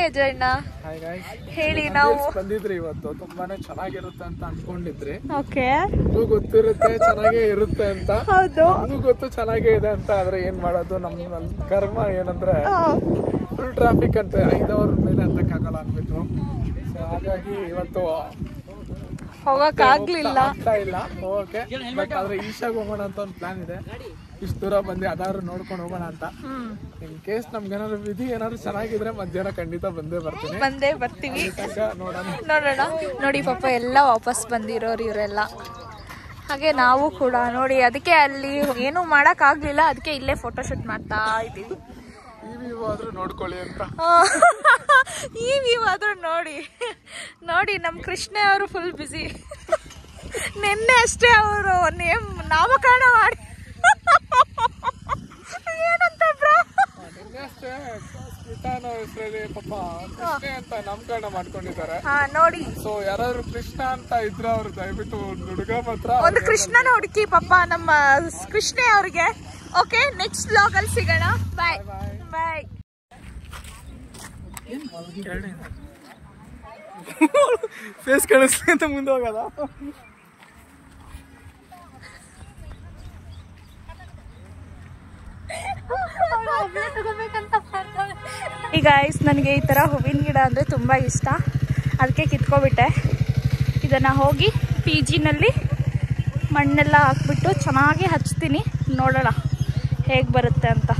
ಅಜಯಣ್ಣ. ಹೇಳಿ. ನಾವು ಬಂದಿದ್ರಿ ಇವತ್ತು, ತುಂಬಾನೇ ಚೆನ್ನಾಗಿರುತ್ತೆ ಅಂತ ಅನ್ಕೊಂಡಿದ್ರಿ. ಓಕೆ, ಗೊತ್ತಿರುತ್ತೆ ಚೆನ್ನಾಗೇ ಇರುತ್ತೆ ಅಂತ. ಹೌದು, ನಮಗೂ ಗೊತ್ತು ಚೆನ್ನಾಗೇ ಇದೆ ಅಂತ. ಆದ್ರೆ ಏನ್ ಮಾಡೋದು, ನಮ್ಮ ಕರ್ಮ ಏನಂದ್ರೆ ಫುಲ್ ಟ್ರಾಫಿಕ್ ಅಂತ 5 ಅವರ್ ಮೇಲೆ ಹತ್ತಕ್ಕಾಗಲ್ಲ ಅನ್ಬಿಟ್ಟು. ಸೊ ಹಾಗಾಗಿ ಇವತ್ತು ಹೋಗಕ್ ಆಗ್ಲಿಲ್ಲ. ಇಲ್ಲ ಹೋಗಕ್ಕೆ. ಬಟ್ ಆದ್ರೆ ಈಶಾಗ್ ಹೋಗೋಣ ಅಂತ ಒಂದು ಪ್ಲಾನ್ ಇದೆ. ಇಷ್ಟು ದೂರ ಬಂದು ಅದಾದ್ರು ನೋಡ್ಕೊಂಡು ಹೋಗೋಣ ಅಂತ. ಇನ್ ಕೇಸ್ ನಮ್ಗೆ ಏನಾದ್ರು ವಿಧಿ ಏನಾದ್ರು ಚೆನ್ನಾಗಿದ್ರೆ ಮಧ್ಯಾಹ್ನ ಖಂಡಿತ ಬಂದೇ ಬರ್ತೀವಿ. ನೋಡೋಣ. ನೋಡಿ ಪಾಪ ಎಲ್ಲ ವಾಪಸ್ ಬಂದಿರೋರು ಇವರೆಲ್ಲ. ಹಾಗೆ ನಾವು ಕೂಡ ನೋಡಿ, ಅದಕ್ಕೆ ಅಲ್ಲಿ ಏನು ಮಾಡಕ್ ಆಗ್ಲಿಲ್ಲ, ಅದಕ್ಕೆ ಇಲ್ಲೇ ಫೋಟೋಶೂಟ್ ಮಾಡ್ತಾ ಇದ್ದೀವಿ. ನೋಡ್ಕೊಳ್ಳಿ ಅಂತ. ಈ ವ್ಯೂ ಆದ್ರೂ ನೋಡಿ ನಮ್ ಕೃಷ್ಣ ಅವರು ಫುಲ್ ಬಿಸಿ. ನಿನ್ನೆ ಅಷ್ಟೇ ಅವರು ನೇಮ್ ನಾಮಕರಣ ಮಾಡಿ ಏನಂತ ಅಂತ ನಾಮಕರಣ ಮಾಡ್ಕೊಂಡಿದ್ದಾರೆ ನೋಡಿ. ಸೊ ಯಾರಾದ್ರೂ ಕೃಷ್ಣ ಅಂತ ಇದ್ರ ಅವ್ರು ದಯವಿಟ್ಟು ಹುಡುಗ ಮಾತ್ರ ಒಂದು ಕೃಷ್ಣನ ಹುಡುಕಿ ಪಾಪ ನಮ್ಮ ಕೃಷ್ಣ ಅವ್ರಿಗೆ. ಓಕೆ, ನೆಕ್ಸ್ಟ್ ವ್ಲಾಗ್ ಅಲ್ಲಿ ಸಿಗೋಣ. ಬಾಯ್ ಬಾಯ್. ಫೇಸ್ ಕಾಣಿಸ್ಲಿ ಅಂತ ಮುಂದೆ ಹೋಗದ. ಈಗ ನನಗೆ ಈ ಥರ ಹೂವಿನ ಗಿಡ ಅಂದರೆ ತುಂಬ ಇಷ್ಟ, ಅದಕ್ಕೆ ಕಿತ್ಕೊಬಿಟ್ಟೆ. ಇದನ್ನು ಹೋಗಿ PGನಲ್ಲಿ ಮಣ್ಣೆಲ್ಲ ಹಾಕ್ಬಿಟ್ಟು ಚೆನ್ನಾಗಿ ಹಚ್ತೀನಿ. ನೋಡೋಣ ಹೇಗೆ ಬರುತ್ತೆ ಅಂತ.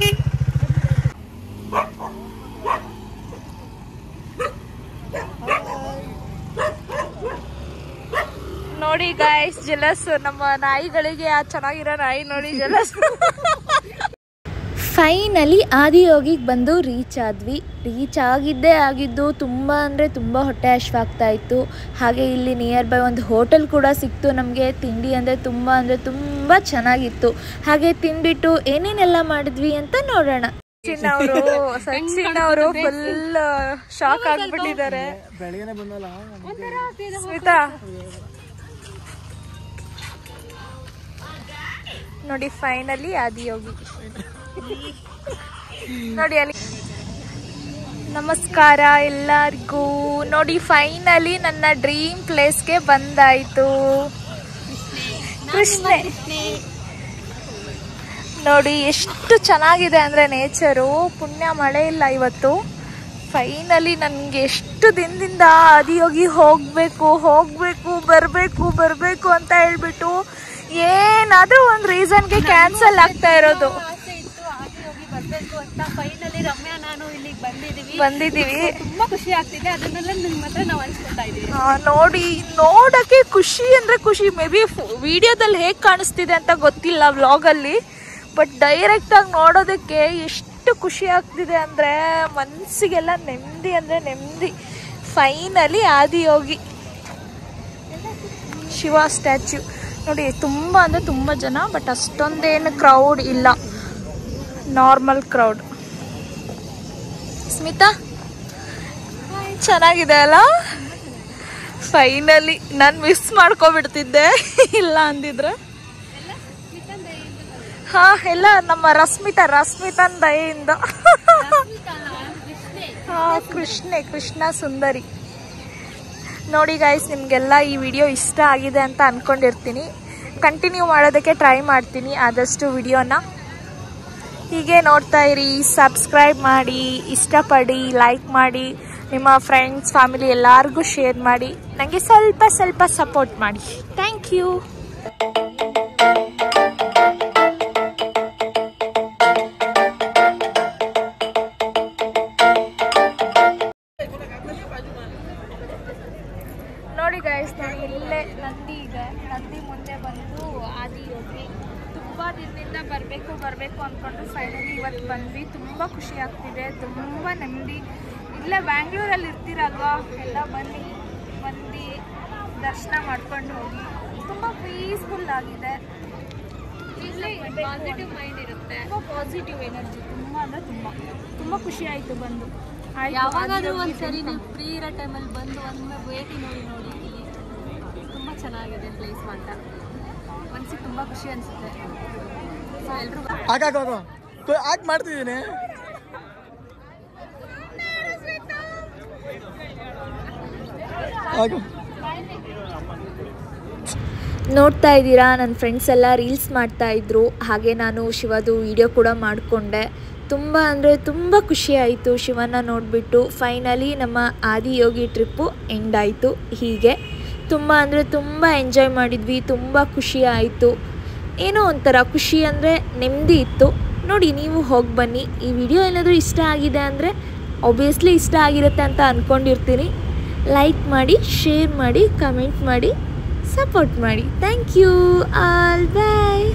ನೋಡಿ ಗೈಸ್, ಜೆಲಸ್ ನಮ್ಮ ನಾಯಿಗಳಿಗೆ. ಆ ಚೆನ್ನಾಗಿರೋ ನಾಯಿ ನೋಡಿ, ಜೆಲಸ್. ಫೈನಲಿ ಆದಿಯೋಗಿಗೆ ಬಂದು ರೀಚ್ ಆಗಿದ್ದು ತುಂಬ ಅಂದರೆ ತುಂಬ ಹೊಟ್ಟೆ ಹಶ್ವಾಗ್ತಾ ಇತ್ತು. ಹಾಗೆ ಇಲ್ಲಿ ನಿಯರ್ ಬೈ ಒಂದು ಹೋಟೆಲ್ ಕೂಡ ಸಿಕ್ತು ನಮಗೆ. ತಿಂಡಿ ಅಂದರೆ ತುಂಬ ಚೆನ್ನಾಗಿತ್ತು. ಹಾಗೆ ತಿಂದ್ಬಿಟ್ಟು ಏನೇನೆಲ್ಲ ಮಾಡಿದ್ವಿ ಅಂತ ನೋಡೋಣ. ಸಚಿನ್ ಅವರು ಫುಲ್ ಶಾಕ್ ಆಗ್ಬಿಟ್ಟಿದ್ದಾರೆ. ಸ್ಮಿತಾ ನೋಡಿ, ಫೈನಲಿ ಆದಿಯೋಗಿ ನೋಡಿ ಅಲ್ಲಿ. ನಮಸ್ಕಾರ ಎಲ್ಲರಿಗೂ. ನೋಡಿ ಫೈನಲಿ ನನ್ನ ಡ್ರೀಮ್ ಪ್ಲೇಸ್ಗೆ ಬಂದಾಯ್ತು. ಕೃಷ್ಣ ನೋಡಿ ಎಷ್ಟು ಚೆನ್ನಾಗಿದೆ ಅಂದರೆ ನೇಚರು. ಪುಣ್ಯ ಮಳೆ ಇಲ್ಲ ಇವತ್ತು. ಫೈನಲಿ ನನಗೆ ಎಷ್ಟು ದಿನದಿಂದ ಆದಿಯೋಗಿ ಹೋಗಬೇಕು ಬರಬೇಕು ಅಂತ ಹೇಳ್ಬಿಟ್ಟು ಏನಾದರೂ ಒಂದು ರೀಸನ್ಗೆ ಕ್ಯಾನ್ಸಲ್ ಆಗ್ತಾ ಇರೋದು. ಫೈನಲಿ ರಮ್ಯಾ ನಾನು ಇಲ್ಲಿಗೆ ಬಂದಿದ್ದೀವಿ. ತುಂಬಾ ಖುಷಿ ಆಗ್ತಿದೆ. ಅದನ್ನೆಲ್ಲ ನಿಮ್ಮ ಹತ್ರ ನಾವು ಹಂಚ್ಕೊತಾ ಇದೀವಿ. ನೋಡಿ, ನೋಡಕ್ಕೆ ಖುಷಿ ಅಂದ್ರೆ ಖುಷಿ. ಮೇ ಬಿ ವಿಡಿಯೋದಲ್ಲಿ ಹೇಗೆ ಕಾಣಿಸ್ತಿದೆ ಅಂತ ಗೊತ್ತಿಲ್ಲ ವ್ಲಾಗಲ್ಲಿ, ಬಟ್ ಡೈರೆಕ್ಟ್ ಆಗಿ ನೋಡೋದಕ್ಕೆ ಎಷ್ಟು ಖುಷಿ ಆಗ್ತಿದೆ ಅಂದ್ರೆ ಮನಸ್ಸಿಗೆಲ್ಲ ನೆಮ್ಮದಿ ಅಂದ್ರೆ ನೆಮ್ಮದಿ. ಫೈನಲಿ ಆದಿಯೋಗಿ ಶಿವ ಸ್ಟ್ಯಾಚ್ಯೂ ನೋಡಿ. ತುಂಬ ಅಂದರೆ ತುಂಬ ಜನ, ಬಟ್ ಅಷ್ಟೊಂದೇನು ಕ್ರೌಡ್ ಇಲ್ಲ, ನಾರ್ಮಲ್ ಕ್ರೌಡ್. ಸ್ಮಿತಾ ಚೆನ್ನಾಗಿದೆ ಅಲ್ಲ. ಫೈನಲಿ ನಾನು ಮಿಸ್ ಮಾಡ್ಕೊಬಿಡ್ತಿದ್ದೆ ಇಲ್ಲ ಅಂದಿದ್ರೆ. ಹಾ, ಎಲ್ಲ ನಮ್ಮ ರಶ್ಮಿತನ್ ದಯೆಯಿಂದ. ಹಾ, ಕೃಷ್ಣ ಸುಂದರಿ. ನೋಡಿ ಗೈಸ್, ನಿಮಗೆಲ್ಲ ಈ ವಿಡಿಯೋ ಇಷ್ಟ ಆಗಿದೆ ಅಂತ ಅಂದ್ಕೊಂಡಿರ್ತೀನಿ. ಕಂಟಿನ್ಯೂ ಮಾಡೋದಕ್ಕೆ ಟ್ರೈ ಮಾಡ್ತೀನಿ ಆದಷ್ಟು ವಿಡಿಯೋನ. ಹೀಗೆ ನೋಡ್ತಾ ಇರಿ, ಸಬ್ಸ್ಕ್ರೈಬ್ ಮಾಡಿ, ಇಷ್ಟಪಡಿ, ಲೈಕ್ ಮಾಡಿ, ನಿಮ್ಮ ಫ್ರೆಂಡ್ಸ್ ಫ್ಯಾಮಿಲಿ ಎಲ್ಲರಿಗೂ ಶೇರ್ ಮಾಡಿ, ನನಗೆ ಸ್ವಲ್ಪ ಸಪೋರ್ಟ್ ಮಾಡಿ. Thank you. ನೋಡಿ ಗೈಸ್, ನೋಡಿ ಇಲ್ಲೇ ನಂದಿ ಇದೆ. ನಂದಿ ಮುಂದೆ ಬಂದು ಆದಿಯೋಗಿ. ತುಂಬ ದಿನದಿಂದ ಬರಬೇಕು ಅಂದ್ಕೊಂಡು ಫೈನಲಿ ಇವತ್ತು ಬಂದ್ವಿ. ತುಂಬ ಖುಷಿ ಆಗ್ತಿದೆ, ತುಂಬ ನೆಮ್ಮದಿ. ಇಲ್ಲೇ ಬ್ಯಾಂಗ್ಳೂರಲ್ಲಿ ಇರ್ತೀರಲ್ವಾ, ಎಲ್ಲ ಬನ್ನಿ ದರ್ಶನ ಮಾಡ್ಕೊಂಡು ಹೋಗಿ. ತುಂಬ ಪೀಸ್ಫುಲ್ ಆಗಿದೆ. ಪಾಸಿಟಿವ್ ಮೈಂಡ್ ಇರುತ್ತೆ, ತುಂಬ ಪಾಸಿಟಿವ್ ಎನರ್ಜಿ. ತುಂಬ ಅಂದರೆ ತುಂಬ ಖುಷಿ ಆಯಿತು ಬಂದು. ಯಾವಾಗಾದ್ರೂ ಒಂದ್ಸರಿ ನೀವು ಫ್ರೀ ಇರೋ ಟೈಮಲ್ಲಿ ಬಂದು ಒಮ್ಮೆ ಭೇಟಿ ನೋಡಿ ಇಲ್ಲಿ ತುಂಬ ಚೆನ್ನಾಗಿದೆ ಪ್ಲೇಸ್ ಮಾತ್ರ. ಮನಸ್ಸಿಗೆ ತುಂಬ ಖುಷಿ ಅನಿಸುತ್ತೆ. ಸೊ ಎಲ್ಲರೂ ಮಾಡ್ತಿದ್ದೀನಿ. ನೋಡ್ತಾ ಇದ್ದೀರಾ, ನನ್ನ ಫ್ರೆಂಡ್ಸ್ ಎಲ್ಲ ರೀಲ್ಸ್ ಮಾಡ್ತಾಯಿದ್ರು, ಹಾಗೆ ನಾನು ಶಿವದು ವಿಡಿಯೋ ಕೂಡ ಮಾಡಿಕೊಂಡೆ. ತುಂಬ ಅಂದರೆ ತುಂಬ ಖುಷಿಯಾಯಿತು ಶಿವನ ನೋಡಿಬಿಟ್ಟು. ಫೈನಲಿ ನಮ್ಮ ಆದಿಯೋಗಿ ಟ್ರಿಪ್ಪು ಎಂಡ್ ಆಯಿತು. ಹೀಗೆ ತುಂಬ ಅಂದರೆ ತುಂಬ ಎಂಜಾಯ್ ಮಾಡಿದ್ವಿ, ತುಂಬ ಖುಷಿ ಆಯಿತು. ಏನೋ ಒಂಥರ ಖುಷಿ ಅಂದರೆ ನೆಮ್ಮದಿ ಇತ್ತು. ನೋಡಿ, ನೀವು ಹೋಗಿ ಬನ್ನಿ. ಈ ವಿಡಿಯೋ ಏನಾದರೂ ಇಷ್ಟ ಆಗಿದೆ ಅಂದರೆ ಆಬ್ವಿಯಸ್ಲಿ ಇಷ್ಟ ಆಗಿರುತ್ತೆ ಅಂತ ಅಂದ್ಕೊಂಡಿರ್ತೀನಿ. ಲೈಕ್ ಮಾಡಿ, ಶೇರ್ ಮಾಡಿ, ಕಮೆಂಟ್ ಮಾಡಿ, ಸಪೋರ್ಟ್ ಮಾಡಿ. Thank you all, bye.